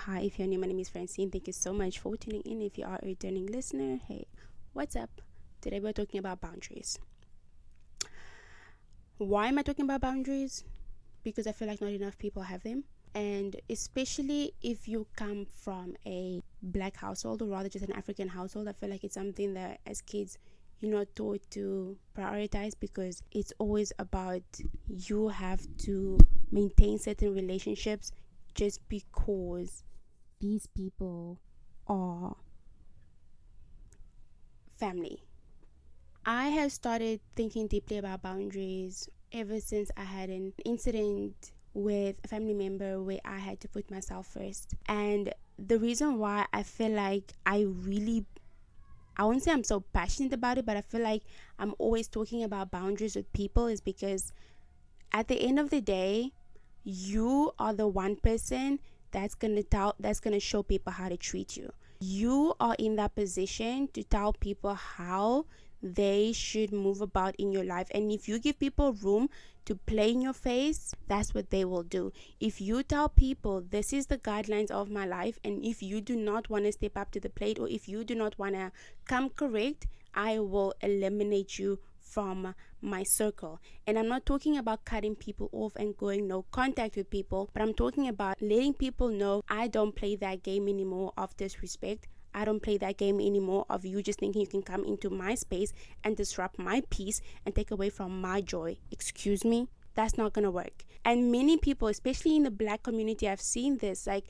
Hi, if you're new, my name is Francine. Thank you so much for tuning in. If you are a returning listener, hey, what's up? Today we're talking about boundaries. Why am I talking about boundaries? Because I feel like not enough people have them. And especially if you come from a black household, or rather just an African household, I feel like it's something that as kids you're not taught to prioritize, because it's always about you have to maintain certain relationships just because these people are family. I have started thinking deeply about boundaries ever since I had an incident with a family member where I had to put myself first. And the reason why I feel like I won't say I'm so passionate about it, but I feel like I'm always talking about boundaries with people is because at the end of the day, you are the one person that's gonna show people how to treat you. You are in that position to tell people how they should move about in your life. And if you give people room to play in your face, that's what they will do. If you tell people this is the guidelines of my life, and if you do not want to step up to the plate, or if you do not want to come correct, I will eliminate you from my circle. And I'm not talking about cutting people off and going no contact with people, but I'm talking about letting people know I don't play that game anymore of disrespect. I don't play that game anymore of you just thinking you can come into my space and disrupt my peace and take away from my joy. Excuse me? That's not gonna work. And many people, especially in the black community, I've seen this, like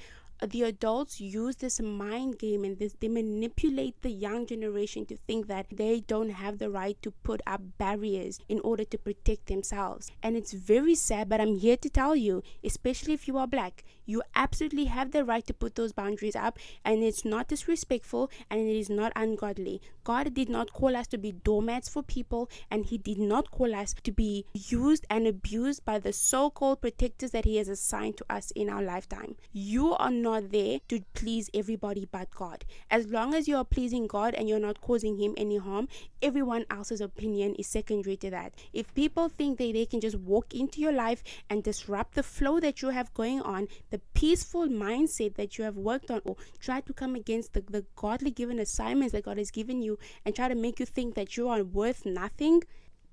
the adults use this mind game, and they manipulate the young generation to think that they don't have the right to put up barriers in order to protect themselves. And it's very sad, but I'm here to tell you, especially if you are black, you absolutely have the right to put those boundaries up, and it's not disrespectful and it is not ungodly. God did not call us to be doormats for people, and he did not call us to be used and abused by the so-called protectors that he has assigned to us in our lifetime. You are not there to please everybody but God. As long as you are pleasing God and you're not causing him any harm, everyone else's opinion is secondary to that. If people think that they can just walk into your life and disrupt the flow that you have going on, the peaceful mindset that you have worked on, or try to come against the godly given assignments that God has given you and try to make you think that you are worth nothing,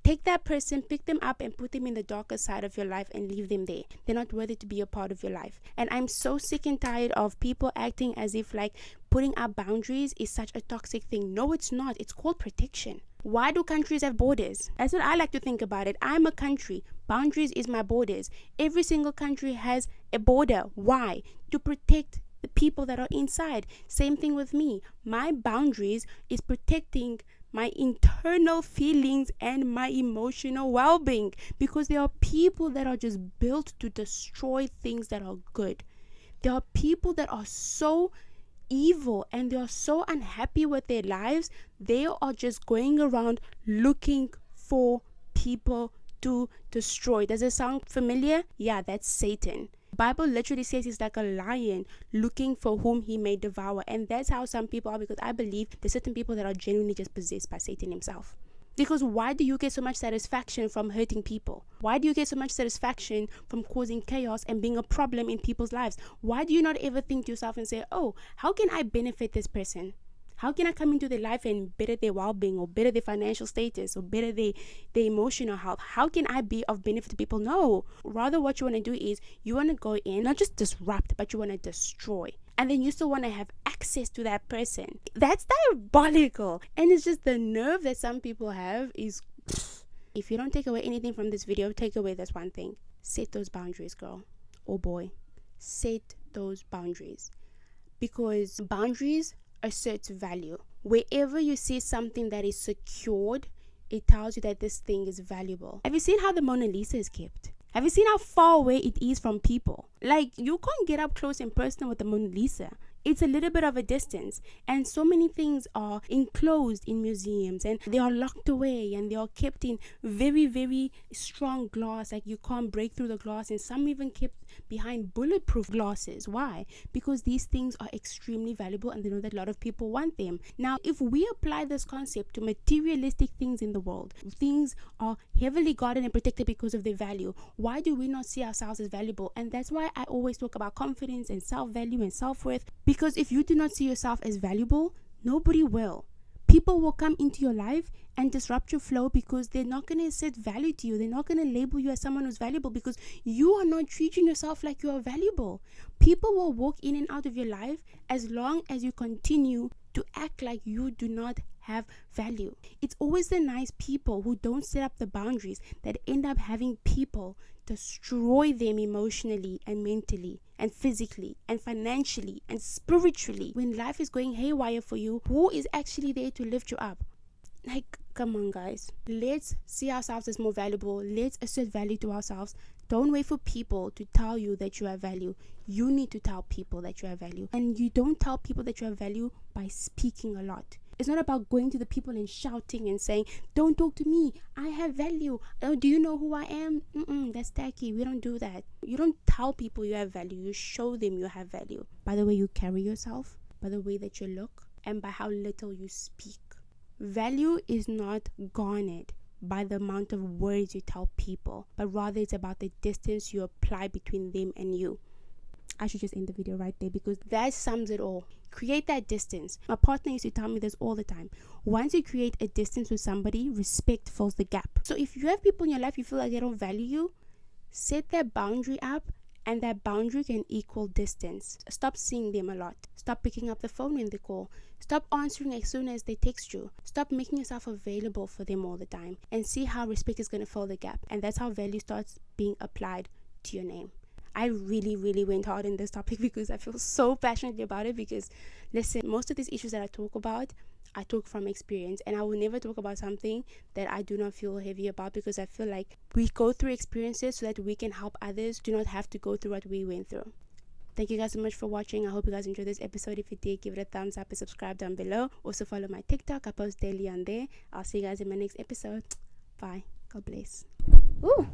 take that person, pick them up and put them in the darker side of your life and leave them there. They're not worthy to be a part of your life. And I'm so sick and tired of people acting as if like putting up boundaries is such a toxic thing. No, it's not. It's called protection. Why do countries have borders? That's what I like to think about it. I'm a country. Boundaries is my borders. Every single country has a border. Why? To protect the people that are inside. Same thing with me. My boundaries is protecting my internal feelings and my emotional well-being, because there are people that are just built to destroy things that are good. There are people that are so evil and they are so unhappy with their lives, they are just going around looking for people to destroy. Does it sound familiar? Yeah, that's Satan. Bible literally says he's like a lion looking for whom he may devour. And that's how some people are, because I believe there's certain people that are genuinely just possessed by Satan himself. Because why do you get so much satisfaction from hurting people? Why do you get so much satisfaction from causing chaos and being a problem in people's lives? Why do you not ever think to yourself and say, oh, how can I benefit this person? How can I come into their life and better their well-being, or better their financial status, or better their emotional health? How can I be of benefit to people? No. Rather, what you want to do is you want to go in, not just disrupt, but you want to destroy. And then you still want to have access to that person. That's diabolical. And it's just the nerve that some people have is... If you don't take away anything from this video, take away this one thing. Set those boundaries, girl or boy. Set those boundaries. Because boundaries assert value. Wherever you see something that is secured, it tells you that this thing is valuable. Have you seen how the Mona Lisa is kept? Have you seen how far away it is from people? Like, you can't get up close and personal with the Mona Lisa. It's a little bit of a distance, and so many things are enclosed in museums and they are locked away and they are kept in very, very strong glass, like you can't break through the glass, and some even kept behind bulletproof glasses. Why? Because these things are extremely valuable and they know that a lot of people want them. Now, if we apply this concept to materialistic things in the world, things are heavily guarded and protected because of their value. Why do we not see ourselves as valuable? And that's why I always talk about confidence and self-value and self-worth, because if you do not see yourself as valuable, nobody will. People will come into your life and disrupt your flow because they're not going to set value to you. They're not going to label you as someone who's valuable because you are not treating yourself like you are valuable. People will walk in and out of your life as long as you continue to act like you do not have value. It's always the nice people who don't set up the boundaries that end up having people destroy them emotionally and mentally and physically and financially and spiritually. When life is going haywire for you, who is actually there to lift you up? Like, come on, guys. Let's see ourselves as more valuable. Let's assert value to ourselves. Don't wait for people to tell you that you have value. You need to tell people that you have value. And you don't tell people that you have value by speaking a lot. It's not about going to the people and shouting and saying, don't talk to me, I have value. Oh, do you know who I am? That's tacky. We don't do that. You don't tell people you have value. You show them you have value by the way you carry yourself, by the way that you look, and by how little you speak. Value is not garnered by the amount of words you tell people, but rather it's about the distance you apply between them and you. I should just end the video right there because that sums it all. Create that distance. My partner used to tell me this all the time. Once you create a distance with somebody, respect fills the gap. So if you have people in your life you feel like they don't value you, set that boundary up, and that boundary can equal distance. Stop seeing them a lot. Stop picking up the phone when they call. Stop answering as soon as they text you. Stop making yourself available for them all the time, and see how respect is going to fill the gap. And that's how value starts being applied to your name. I really went hard in this topic because I feel so passionately about it. Because listen, most of these issues that I talk about, I talk from experience, and I will never talk about something that I do not feel heavy about, because I feel like we go through experiences so that we can help others do not have to go through what we went through. Thank you guys so much for watching. I hope you guys enjoyed this episode. If you did, give it a thumbs up and subscribe down below. Also follow my TikTok. I post daily on there. I'll see you guys in my next episode. Bye. God bless. Ooh.